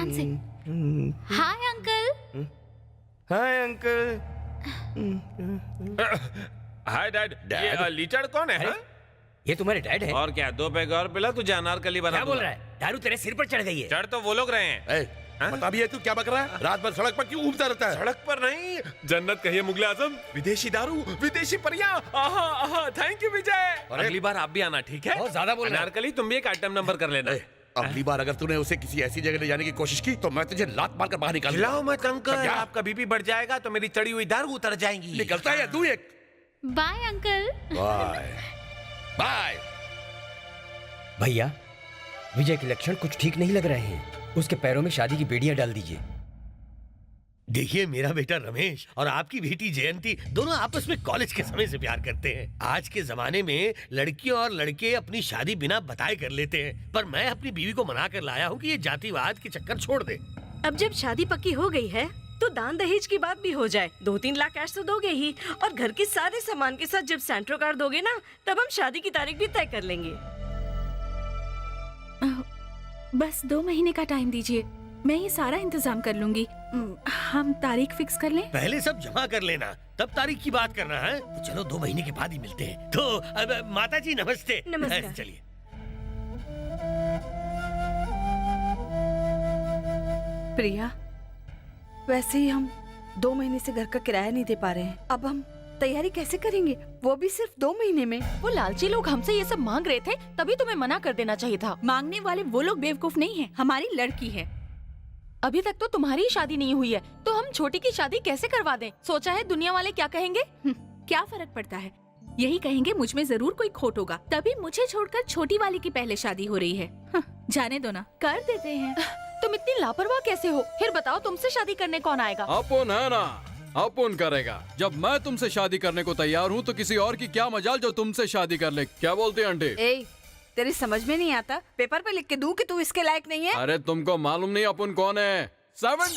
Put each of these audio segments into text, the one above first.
ध्यान से। Hi uncle. Hi uncle. Hi dad. ये लीचड़ कौन है? हाँ? ये तुम्हारे डैड है? और क्या, 2 पैग और पिला, तुझे अनारकली बना क्या बोल दूंगा। रहा है? दारू तेरे सिर पर चढ़ गई है। चढ़ तो वो लोग रहे हैं। बता भी है तू क्या बक रहा है? रात भर सड़क पर क्यों घूमता रहता है? सड़क पर नहीं, जन्नत कहिए मुगले आजम, विदेशी दारू, विदेशी परियां। आहा आहा, थैंक यू विजय। अगली बार आप भी आना, ठीक है? बहुत ज्यादा बोल रहा है। अनारकली, तुम भी एक आइटम नंबर कर लेना। अगली बार अगर तूने उसे किसी ऐसी जगह ले जाने की कोशिश की तो मैं तुझे लात मारकर बाहर निकाल खिलाओ मत अंकल, क्या? आपका बीपी बढ़ जाएगा तो मेरी चढ़ी हुई दारू उतर जाएंगी। निकलता है या तू एक? Bye uncle. Bye bye. भैया, विजय के लक्षण कुछ ठीक नहीं लग रहे हैं। उसके पैरों में शादी की बेड़ियां डाल दीजिए। देखिए, मेरा बेटा रमेश और आपकी बेटी जयंती दोनों आपस में कॉलेज के समय से प्यार करते हैं। आज के जमाने में लड़कियों और लड़के अपनी शादी बिना बताए कर लेते हैं, पर मैं अपनी बीवी को मना कर लाया हूँ कि ये जातिवाद के चक्कर छोड़ दे। अब जब शादी पक्की हो गई है तो दान दहेज की बात भी हो जाए। 2-3 लाख कैश तो दोगे ही, और घर के सारे सामान के साथ जब सेंट्रो कार्ड दोगे ना, तब हम शादी की तारीख भी तय कर लेंगे। बस 2 महीने का टाइम दीजिए, मैं ये सारा इंतजाम कर लूंगी। हम तारीख फिक्स कर लें? पहले सब जमा कर लेना, तब तारीख की बात करना है। तो चलो 2 महीने के बाद ही मिलते हैं। तो अब माता जी नमस्ते। नमस्कार। चलिए। प्रिया, वैसे ही हम 2 महीने से घर का किराया नहीं दे पा रहे हैं। अब हम तैयारी कैसे करेंगे, वो भी सिर्फ 2 महीने में? वो लालची लोग हमसे ये सब मांग रहे थे, तभी तुम्हें मना कर देना चाहिए था। मांगने वाले वो लोग बेवकूफ नहीं हैं, हमारी लड़की है। अभी तक तो तुम्हारी ही शादी नहीं हुई है, तो हम छोटी की शादी कैसे करवा दें? सोचा है दुनिया वाले क्या कहेंगे? क्या फर्क पड़ता है, यही कहेंगे मुझ में जरूर कोई खोट होगा, तभी मुझे छोड़कर छोटी वाली की पहले शादी हो रही है। जाने दो ना, कर देते हैं। तुम इतनी लापरवाह कैसे हो? फिर बताओ, तुमसे शादी करने कौन आएगा? अपुन है ना, अपुन करेगा। जब मैं तुमसे शादी करने को तैयार हूँ तो किसी और की क्या मजाल जो तुमसे शादी कर ले। क्या बोलते हैं आंटी? ए, तेरी समझ में नहीं आता? पेपर पे लिख के दूं कि तू इसके लायक नहीं है? अरे तुमको मालूम नहीं अपुन कौन है? 7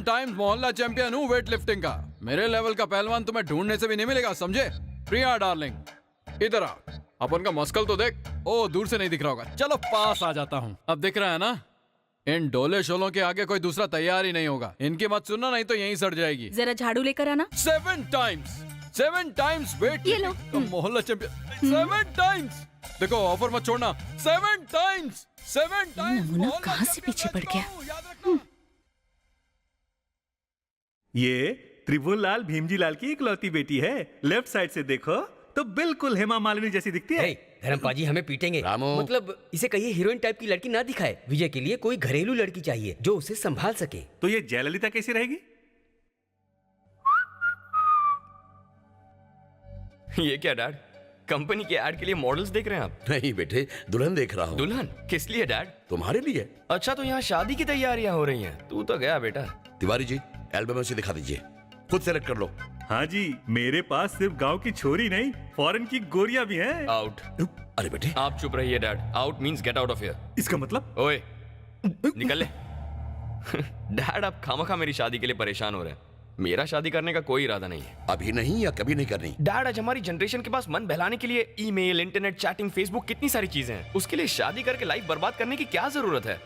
टाइम्स मोहल्ला चैंपियन हूँ वेट लिफ्टिंग का। मेरे लेवल का पहलवान तुम्हें ढूंढने से भी नहीं मिलेगा, समझे? प्रिया डार्लिंग, इधर आ। अपन का मस्कल तो देख। ओ, दूर से नहीं दिख रहा होगा, चलो पास आ जाता हूँ। अब दिख रहा है ना? इन डोले शोलों के आगे कोई दूसरा तैयार ही नहीं होगा। इनकी मत सुनना, नहीं तो यहीं सड़ जाएगी। जरा झाड़ू लेकर आना। 7 टाइम्स वेट। ये लो। मोहल्ला चैंपियन 7 टाइम्स। देखो, ऑफर मत छोड़ना। 7 टाइम्स। नमूना कहाँ से पीछे पड़ गया? ये त्रिभुवन लाल भीमजी लाल की इकलौती बेटी है। लेफ्ट साइड से देखो तो बिल्कुल हेमा मालिनी जैसी दिखती है। धर्मपा जी हमें पीटेंगे। रामू। मतलब इसे कहिए हीरोइन टाइप की लड़की ना दिखाए। विजय के लिए कोई घरेलू लड़की चाहिए जो उसे संभाल सके। तो ये जयललिता कैसी रहेगी? ये क्या डैड, कंपनी के ऐड के लिए मॉडल्स देख रहे हैं आप? नहीं बेटे, दुल्हन देख रहा हूँ। दुल्हन किस लिए डैड? तुम्हारे लिए। अच्छा, तो यहाँ शादी की तैयारियां हो रही हैं। तू तो गया बेटा। तिवारी जी, एल्बम उसे दिखा दीजिए, खुद सेलेक्ट कर लो। हाँ जी, मेरे पास सिर्फ गांव की छोरी नहीं, फॉरेन की गोरियां भी हैं। आउट। अरे बेटे, आप चुप रहिए dad. Out means get out of here. इसका मतलब? ओए, निकल ले। डैड, आप खामखा मेरी शादी के लिए परेशान हो रहे हैं। मेरा शादी करने का कोई इरादा नहीं है। अभी नहीं या कभी नहीं करनी? डैड, आज हमारी जनरेशन के पास मन बहलाने के लिए ईमेल, इंटरनेट, चैटिंग, फेसबुक, कितनी सारी चीजें हैं। उसके लिए शादी करके लाइफ बर्बाद करने की क्या जरूरत है?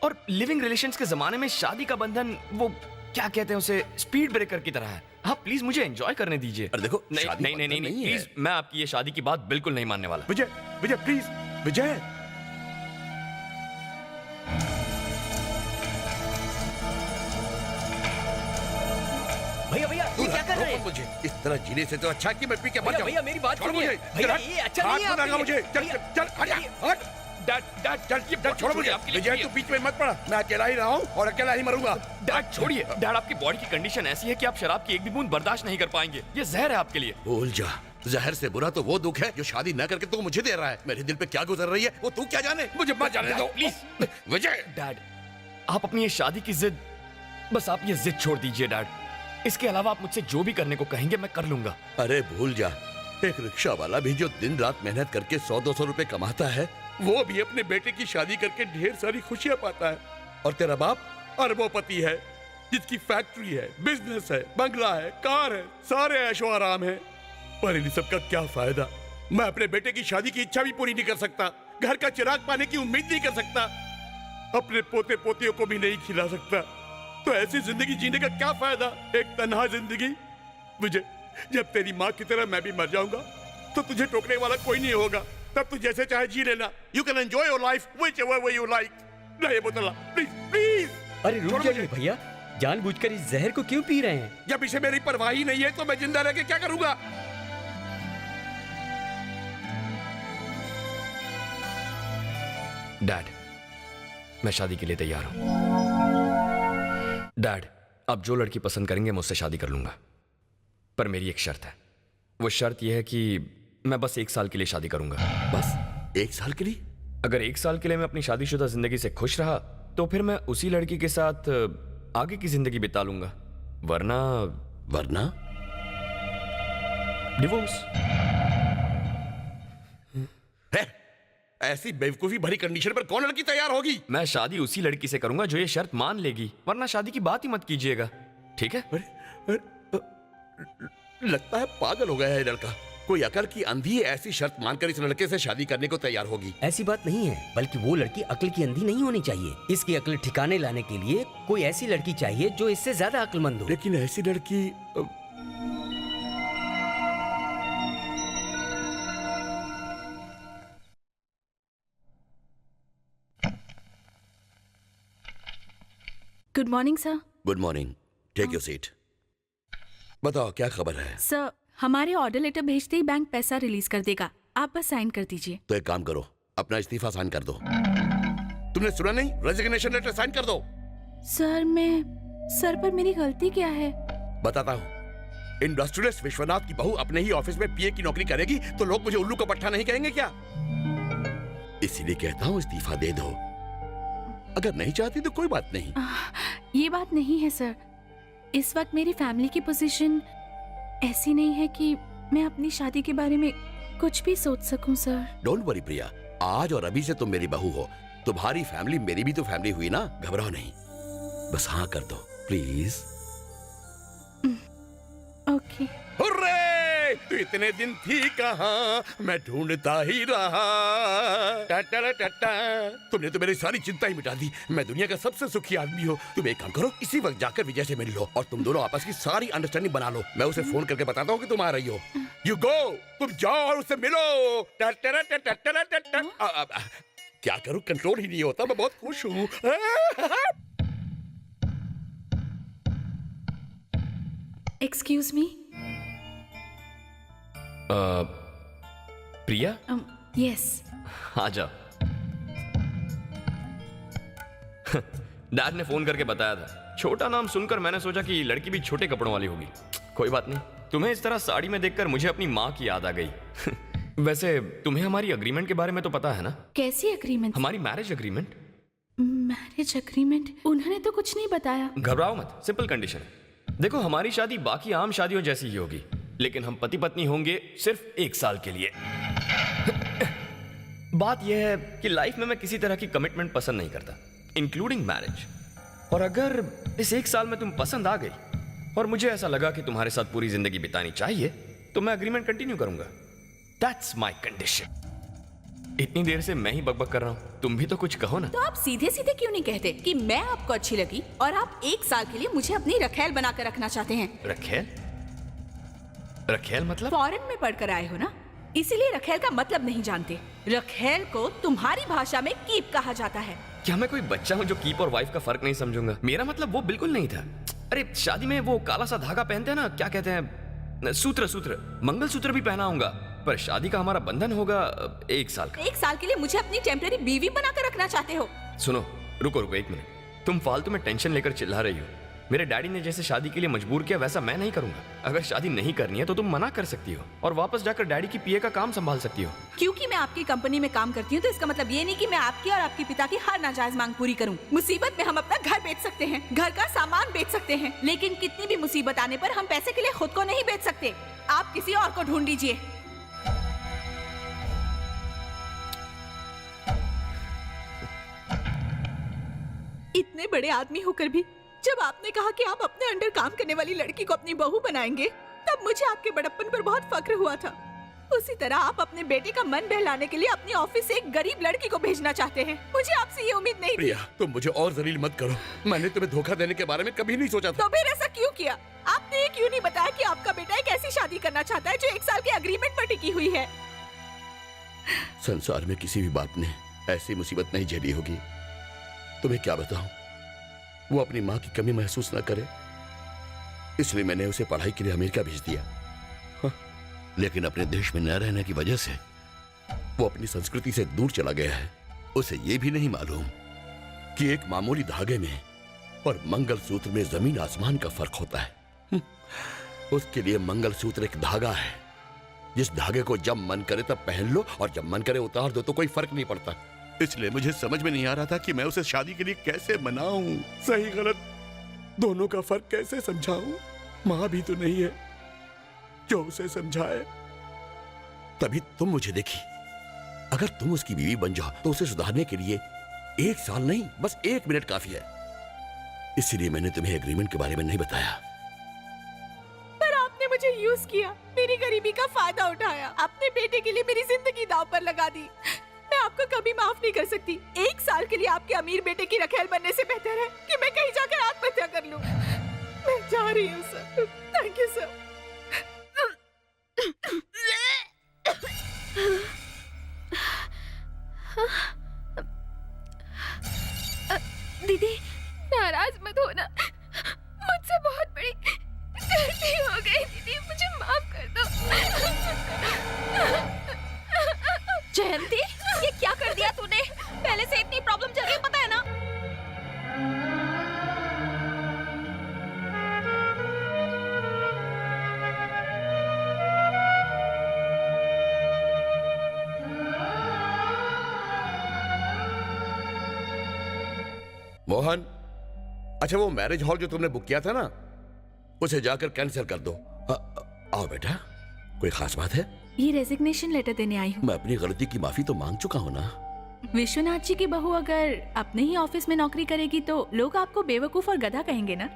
और लिविंग रिलेशंस के जमाने में शादी का बंधन, वो क्या कहते हैं उसे, स्पीड ब्रेकर की तरह है। हाँ, प्लीज मुझे एंजॉय करने दीजिए। अरे देखो, नहीं, प्लीज, मैं आपकी ये शादी की बात बिल्कुल नहीं मानने वाला। विजय, विजय प्लीज, विजय। भैया ये क्या कर रहे हैं? मुझे इस तरह जीने से तो अच्छा कि मैं पी के मर जाऊं। भैया मेरी बात छोड़ सुनिए। मुझे। भैया ये अच्छा नहीं है आपके लिए। मुझे चल चल हट हट। डैड, चल छोड़ मुझे। विजय तू बीच में मत पड़ा, मैं अकेला ही रहा हूँ और अकेला ही मरूंगा। डैड छोड़िए। डैड, आपकी बॉडी की कंडीशन ऐसी है कि आप शराब की एक भी बूंद बर्दाश्त नहीं कर पाएंगे। ये जहर है आपके लिए। भूल जा, जहर से बुरा तो वो दुख है जो शादी न करके तू मुझे दे रहा है। मेरे दिल पे क्या गुजर रही है वो तू क्या जाने। मुझे मत जाने दो प्लीज। विजय। डैड, आप अपनी ये शादी की जिद, बस आप ये जिद छोड़ दीजिए डैड। इसके अलावा आप मुझसे जो भी करने को कहेंगे मैं कर लूंगा। अरे भूल जा, एक रिक्शा वाला भी जो दिन रात मेहनत करके 100-200 रुपए कमाता है, वो भी अपने बेटे की शादी करके ढेर सारी खुशियां पाता है। और तेरा बाप अरबोपति है, जिसकी फैक्ट्री है, बिजनेस है, बंगला है, कार है, सारे ऐशो आराम है। पर इन सब का क्या फायदा? मैं अपने बेटे की शादी की इच्छा भी पूरी नहीं कर सकता, घर का चिराग पाने की उम्मीद नहीं कर सकता। अपने पोते पोतियों को भी नहीं खिला सकता, तो ऐसी जिंदगी जीने का क्या फायदा? एक तन्हा जिंदगी। मुझे जब तेरी माँ की तरह मैं भी मर जाऊंगा तो तुझे टोकने वाला कोई नहीं होगा। तब तू जैसे चाहे जी लेना। You can enjoy your life whichever way you like. ना ये बोतला प्लीज प्लीज। अरे रुक जाइए भैया, जानबूझकर इस जहर को क्यों पी रहे हैं? जब इसे मेरी परवाह ही नहीं है तो मैं जिंदा रह के क्या करूंगा? डैड, मैं शादी के लिए तैयार हूं। डैड, आप जो लड़की पसंद करेंगे मैं उससे शादी कर लूंगा, पर मेरी एक शर्त है। वो शर्त यह है कि मैं बस 1 साल के लिए शादी करूंगा। बस 1 साल के लिए? अगर 1 साल के लिए मैं अपनी शादीशुदा जिंदगी से खुश रहा तो फिर मैं उसी लड़की के साथ आगे की जिंदगी बिता लूंगा, वरना डिवोर्स। ऐसी बेवकूफी भरी कंडीशन पर कौन लड़की तैयार होगी? मैं शादी उसी लड़की से करूंगा जो ये शर्त मान लेगी, वरना शादी की बात ही मत कीजिएगा, ठीक है? लगता है पागल हो गया है लड़का। कोई अकल की अंधी ऐसी शर्त मानकर इस लड़के से शादी करने को तैयार होगी? ऐसी बात नहीं है, बल्कि वो लड़की अक्ल की अंधी नहीं होनी चाहिए। इसकी अक्ल ठिकाने लाने के लिए कोई ऐसी लड़की चाहिए जो इससे ज्यादा अक्लमंद हो। लेकिन ऐसी लड़की good morning sir. Good morning, take your seat. बताओ क्या खबर है? सर, हमारे ऑर्डर लेटर भेजते ही बैंक पैसा रिलीज कर देगा, आप बस साइन कर दीजिए। तो एक काम करो, अपना इस्तीफा साइन कर दो। तुमने सुना नहीं? रेजिग्नेशन लेटर साइन कर दो। सर पर मेरी गलती क्या है? बताता हूँ। इंडस्ट्रियलिस्ट विश्वनाथ की बहू अपने ही ऑफिस में पीए की नौकरी करेगी तो लोग मुझे उल्लू का पट्टा नहीं कहेंगे क्या? इसीलिए कहता हूँ इस्तीफा दे दो। अगर नहीं चाहती तो कोई बात नहीं। ये बात नहीं है सर, इस वक्त मेरी फैमिली की पोजीशन ऐसी नहीं है कि मैं अपनी शादी के बारे में कुछ भी सोच सकूं सर। डोंट वरी प्रिया, आज और अभी से तुम मेरी बहू हो। तुम्हारी फैमिली मेरी भी तो फैमिली हुई ना, घबराओ नहीं। बस हाँ कर दो प्लीज। ओके। हुर्रे! तू इतने दिन थी कहाँ, मैं ढूंढता ही रहा। तुमने तो मेरी सारी चिंता ही मिटा दी। मैं दुनिया का सबसे सुखी आदमी हूँ। तुम एक काम करो, इसी वक्त जाकर विजय से मिल लो और तुम दोनों आपस की सारी अंडरस्टैंडिंग बना लो। मैं उसे फोन करके बताता हूँ कि तुम आ रही हो। यू गो, तुम जाओ और उससे मिलो। क्या करूँ, कंट्रोल ही नहीं होता। मैं बहुत खुश हूँ। Excuse me. प्रिया? यस। आ जाओ। डैड ने फोन करके बताया था। छोटा नाम सुनकर मैंने सोचा कि लड़की भी छोटे कपड़ों वाली होगी। कोई बात नहीं, तुम्हें इस तरह साड़ी में देखकर मुझे अपनी माँ की याद आ गई। वैसे तुम्हें हमारी अग्रीमेंट के बारे में तो पता है ना? कैसी अग्रीमेंट? हमारी मैरिज अग्रीमेंट। Marriage agreement? उन्होंने तो कुछ नहीं बताया। घबराओ मत, सिंपल कंडीशन है। देखो, हमारी शादी बाकी आम शादियों जैसी ही होगी, लेकिन हम पति पत्नी होंगे सिर्फ 1 साल के लिए। बात यह है कि लाइफ में मैं किसी तरह की कमिटमेंट पसंद नहीं करता, इंक्लूडिंग मैरिज। और अगर इस 1 साल में तुम पसंद आ गई और मुझे ऐसा लगा कि तुम्हारे साथ पूरी जिंदगी बितानी चाहिए, तो मैं अग्रीमेंट कंटिन्यू करूंगा। That's my condition. इतनी देर से मैं ही बकबक कर रहा हूँ, तुम भी तो कुछ कहो ना। तो आप सीधे सीधे क्यों नहीं कहते कि मैं आपको अच्छी लगी और आप 1 साल के लिए मुझे अपनी रखेल बनाकर रखना चाहते हैं? रखेल? रखेल मतलब? फॉरेन में पढ़कर आए हो ना, इसीलिए रखेल का मतलब नहीं जानते। रखेल को तुम्हारी भाषा में कीप कहा जाता है। क्या मैं कोई बच्चा हूँ जो कीप और वाइफ का फर्क नहीं समझूंगा? मेरा मतलब वो बिल्कुल नहीं था। अरे शादी में वो काला सा धागा पहनते हैं ना, क्या कहते हैं? सूत्र। मंगलसूत्र भी पहना होगा, पर शादी का हमारा बंधन होगा 1 साल का। 1 साल के लिए मुझे अपनी टेम्परेरी बीवी बनाकर रखना चाहते हो? सुनो, रुको 1 मिनट। तुम फालतू में टेंशन लेकर चिल्ला रही हो। मेरे डैडी ने जैसे शादी के लिए मजबूर किया वैसा मैं नहीं करूंगा। अगर शादी नहीं करनी है तो तुम मना कर सकती हो और वापस जाकर डैडी की पीए का काम संभाल सकती हो। क्योंकि मैं आपकी कंपनी में काम करती हूँ तो इसका मतलब ये नहीं कि मैं आपकी और आपके पिता की हर नाजायज मांग पूरी करूँ। मुसीबत में हम अपना घर बेच सकते हैं, घर का सामान बेच सकते हैं, लेकिन कितनी भी मुसीबत आने पर हम पैसे के लिए खुद को नहीं बेच सकते। आप किसी और को ढूंढ लीजिए। इतने बड़े आदमी होकर भी जब आपने कहा कि आप अपने अंडर काम करने वाली लड़की को अपनी बहू बनाएंगे, तब मुझे आपके बड़प्पन पर बहुत फक्र हुआ था। उसी तरह आप अपने बेटे का मन बहलाने के लिए अपनी ऑफिस से एक गरीब लड़की को भेजना चाहते हैं। मुझे आपसे ये उम्मीद नहीं थी। प्रिया, तुम मुझे और जलील मत करो। मैंने तुम्हें धोखा देने के बारे में कभी नहीं सोचा था। तो फिर ऐसा क्यों किया? आपने ये क्यों नहीं बताया कि आपका बेटा एक ऐसी शादी करना चाहता है जो 1 साल के एग्रीमेंट पर टिकी हुई है? संसार में किसी भी बाप ने ऐसी मुसीबत नहीं झेली होगी। तुम्हें क्या बताऊं, वो अपनी माँ की कमी महसूस न करे, इसलिए मैंने उसे पढ़ाई के लिए अमेरिका भेज दिया। हाँ, लेकिन अपने देश में न रहने की वजह से वो अपनी संस्कृति से दूर चला गया है। उसे ये भी नहीं मालूम कि एक मामूली धागे में और मंगलसूत्र में जमीन आसमान का फर्क होता है। उसके लिए मंगलसूत्र एक धागा है, जिस धागे को जब मन करे तब पहन लो और जब मन करे उतार दो, तो कोई फर्क नहीं पड़ता। इसलिए मुझे समझ में नहीं आ रहा था कि मैं उसे शादी के लिए कैसे मनाऊं, सही गलत दोनों का फर्क कैसे समझाऊं। माँ भी तो नहीं है जो उसे समझाए। तभी तुम मुझे देखी। अगर तुम उसकी बीवी बन जाओ तो उसे सुधारने के लिए 1 साल नहीं, बस 1 मिनट काफी है। इसलिए मैंने तुम्हें एग्रीमेंट के बारे में नहीं बताया। पर आपने मुझे यूज किया, मेरी गरीबी का फायदा उठाया, अपने बेटे के लिए मेरी जिंदगी दांव पर लगा दी। मैं आपको कभी माफ नहीं कर सकती। 1 साल के लिए आपके अमीर बेटे की रखेल बनने से बेहतर है कि मैं कहीं जाकर आत्महत्या कर लूं। मैं जा रही हूँ सर। Thank you sir. दीदी नाराज मत होना, मुझसे बहुत बड़ी गलती हो गई दीदी, मुझे माफ कर दो। जयंती, ये क्या कर दिया तूने? पहले से इतनी प्रॉब्लम चल रही है, पता है ना? मोहन, अच्छा वो मैरिज हॉल जो तुमने बुक किया था ना, उसे जाकर कैंसिल कर दो। आओ बेटा, कोई खास बात है? ये रेजिग्नेशन लेटर देने आई हूँ। मैं अपनी गलती की माफी तो मांग चुका हूँ ना। विश्वनाथ जी की बहू अगर अपने ही ऑफिस में नौकरी करेगी तो लोग आपको बेवकूफ और गधा कहेंगे ना।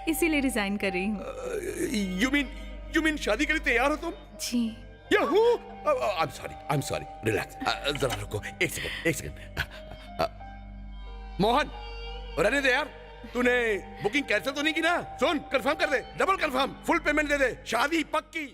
इसीलिए रिजाइन कर रही हूँ। यू मीन शादी के लिए तैयार हो तुम? जी। याहू! I'm sorry. रिलैक्स। जरा रुको, एक सेकंड। मोहन, रहने दे यार। तूने बुकिंग कैंसिल तो नहीं की ना? सुन, कंफर्म कर दे, डबल कंफर्म, फुल पेमेंट दे दे, शादी पक्की।